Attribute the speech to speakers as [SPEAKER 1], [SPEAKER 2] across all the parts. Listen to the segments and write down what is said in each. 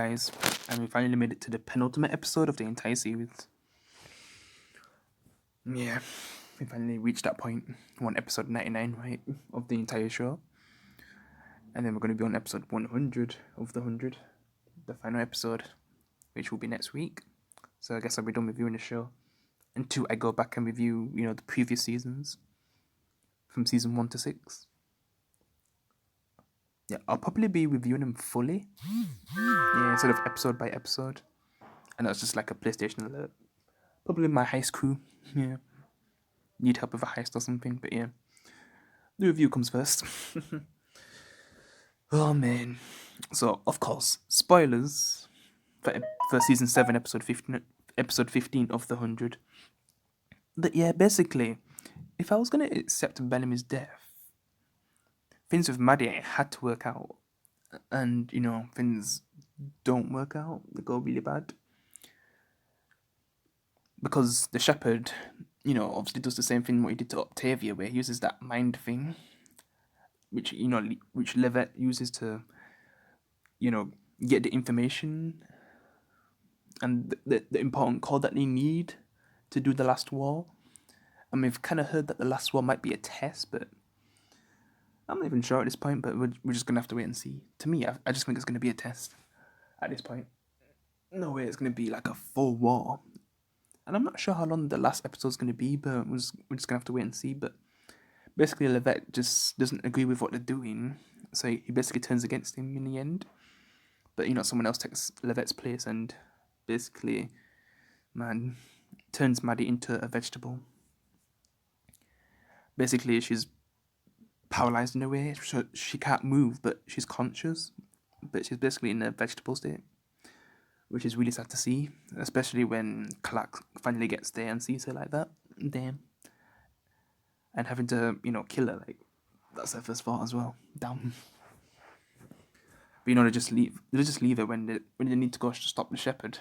[SPEAKER 1] guys, and we finally made it to the penultimate episode of the entire series. Yeah, we finally reached that point. We're on episode 99, right, of the entire show. And then we're going to be on episode 100 of the 100, the final episode, which will be next week. So I guess I'll be done reviewing the show until I go back and review, the previous seasons from season 1 to 6. Yeah, I'll probably be reviewing them fully. Yeah, instead of episode by episode. And that's just like a PlayStation alert. Probably my heist crew. Yeah. Need help with a heist or something, but yeah. The review comes first. Oh man. So, of course, spoilers for season 7, episode 15 of the 100. But yeah, basically, if I was going to accept Bellamy's death, things with Maddie had to work out. And, things don't work out. They go really bad. Because the shepherd, obviously does the same thing what he did to Octavia, where he uses that mind thing, which Levet uses to, get the information and the important code that they need to do the last war. And we've kind of heard that the last war might be a test, but I'm not even sure at this point, but we're just going to have to wait and see. To me, I just think it's going to be a test at this point. No way it's going to be like a full war. And I'm not sure how long the last episode's going to be, but we're just going to have to wait and see. But basically, Levet just doesn't agree with what they're doing, so he basically turns against him in the end. But, someone else takes Levet's place and basically, turns Maddie into a vegetable. Basically, she's paralyzed in a way, so she can't move, but she's conscious. But she's basically in a vegetable state, which is really sad to see, especially when Clark finally gets there and sees her like that. Damn. And having to, kill her, like, that's her first thought as well. Damn. But, they just leave her when they need to go to stop the shepherd.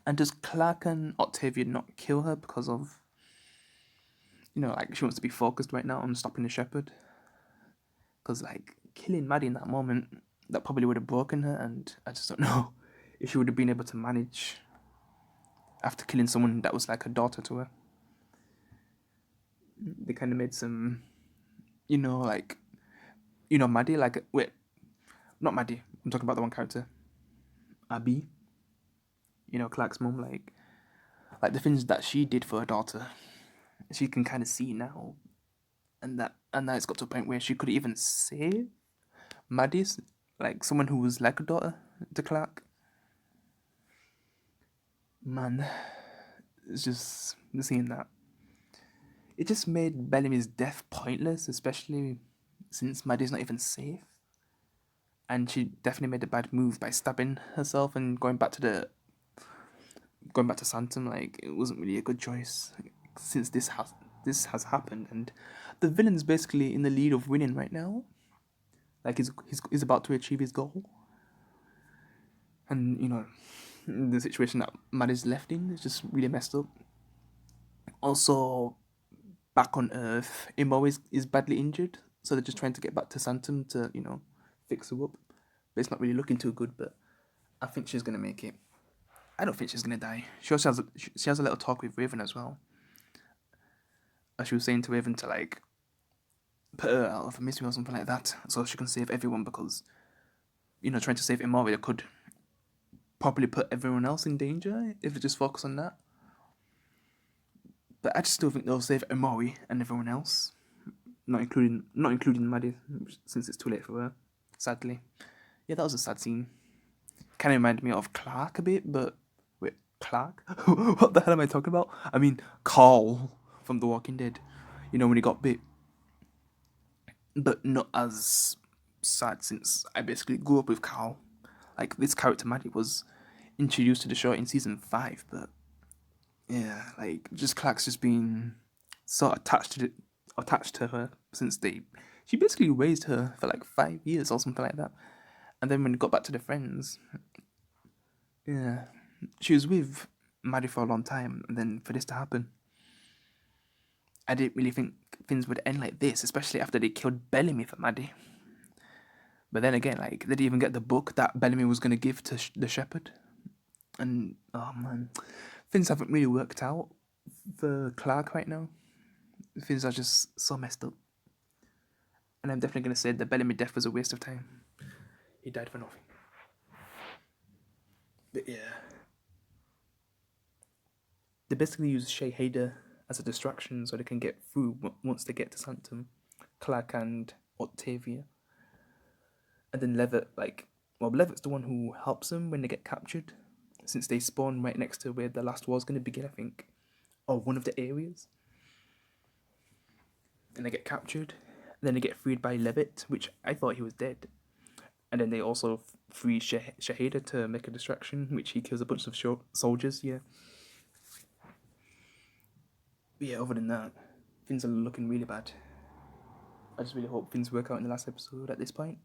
[SPEAKER 1] And does Clark and Octavia not kill her because of, she wants to be focused right now on stopping the shepherd? Because, killing Maddie in that moment, that probably would have broken her, and I just don't know if she would have been able to manage after killing someone that was like a daughter to her. They kind of made some, Maddie, wait, not Maddie, I'm talking about the one character, Abby, Clark's mom, like the things that she did for her daughter, she can kind of see now, and now it's got to a point where she could even save Maddie's, like someone who was like a daughter to Clark. Man, it's just seeing that. It just made Bellamy's death pointless, especially since Maddie's not even safe. And she definitely made a bad move by stabbing herself and going back to Santum. Like, it wasn't really a good choice since this has happened, and the villain's basically in the lead of winning right now. Like, he's about to achieve his goal, and the situation that Maddie's left in is just really messed up. Also, back on Earth, Imo is badly injured, so they're just trying to get back to Santum to, fix her up. But it's not really looking too good, but I think she's going to make it. I don't think she's going to die. She also has a little talk with Raven as well. She was saying to Raven to, put her out of her misery or something like that, so she can save everyone, because, trying to save Imori could probably put everyone else in danger if they just focus on that. But I just still think they'll save Imori and everyone else, not including Maddie, since it's too late for her, sadly. Yeah, that was a sad scene. Kind of reminded me of Clark a bit, but wait, Clark? What the hell am I talking about? I mean, Carl from The Walking Dead. When he got bit. But not as sad, since I basically grew up with Carl. Like, this character Maddie was introduced to the show in season 5, but yeah, just Clark's just been so attached to her since she basically raised her for 5 years or something like that. And then when it got back to the friends, yeah, she was with Maddie for a long time, and then for this to happen, I didn't really think things would end like this, especially after they killed Bellamy for Maddie. But then again, like, they didn't even get the book that Bellamy was going to give to the shepherd. And, oh man, things haven't really worked out for Clark right now. Things are just so messed up. And I'm definitely going to say the Bellamy death was a waste of time. He died for nothing. But yeah. They basically use Shay Hader as a distraction so they can get through once they get to Sanctum. Clark and Octavia. And then Levitt, Levitt's the one who helps them when they get captured, since they spawn right next to where the last war's going to begin, I think, or one of the areas. And they get captured, and then they get freed by Levitt, which I thought he was dead. And then they also free Shahida to make a distraction, which he kills a bunch of soldiers, yeah. But yeah, other than that, things are looking really bad. I just really hope things work out in the last episode at this point.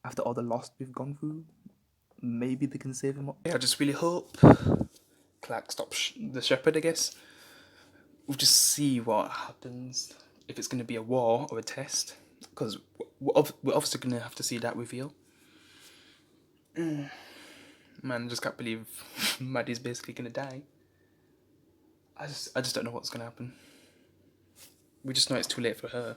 [SPEAKER 1] After all the loss we've gone through, maybe they can save him up. Yeah, I just really hope Clark stops the shepherd, I guess. We'll just see what happens, if it's going to be a war or a test, because we're obviously going to have to see that reveal. Man, I just can't believe Maddie's basically going to die. I just don't know what's going to happen. We just know it's too late for her.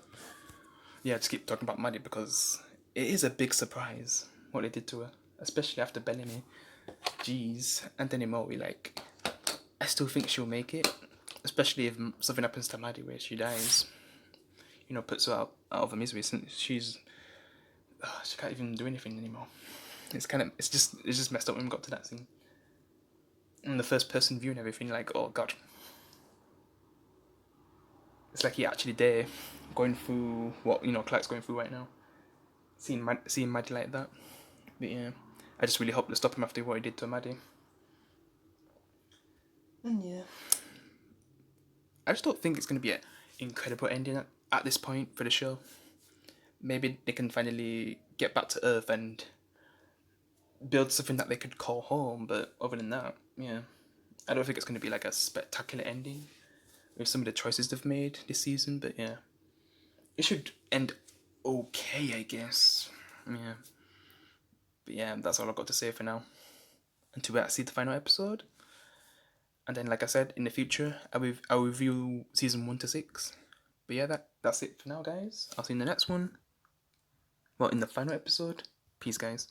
[SPEAKER 1] Yeah, I just keep talking about Maddie because it is a big surprise what they did to her, especially after Bellamy. Jeez. And then Emory, like, I still think she'll make it, especially if something happens to Maddie where she dies. You know, puts her out of her misery since she can't even do anything anymore. It's just messed up when we got to that scene. And the first person viewing everything, like, oh god. It's like he actually there, going through what, you know, Clark's going through right now. Seeing Maddie like that. But yeah, I just really hope they stop him after what he did to Maddie. And yeah, I just don't think it's going to be an incredible ending at this point for the show. Maybe they can finally get back to Earth and build something that they could call home, but other than that, yeah, I don't think it's going to be like a spectacular ending with some of the choices they've made this season, but yeah, it should end okay, I guess. Yeah, but yeah, that's all I've got to say for now until we see the final episode. And then, like I said, in the future I'll review season 1 to 6. But yeah, that's it for now, guys. I'll see you in the next one, well, in the final episode. Peace, guys.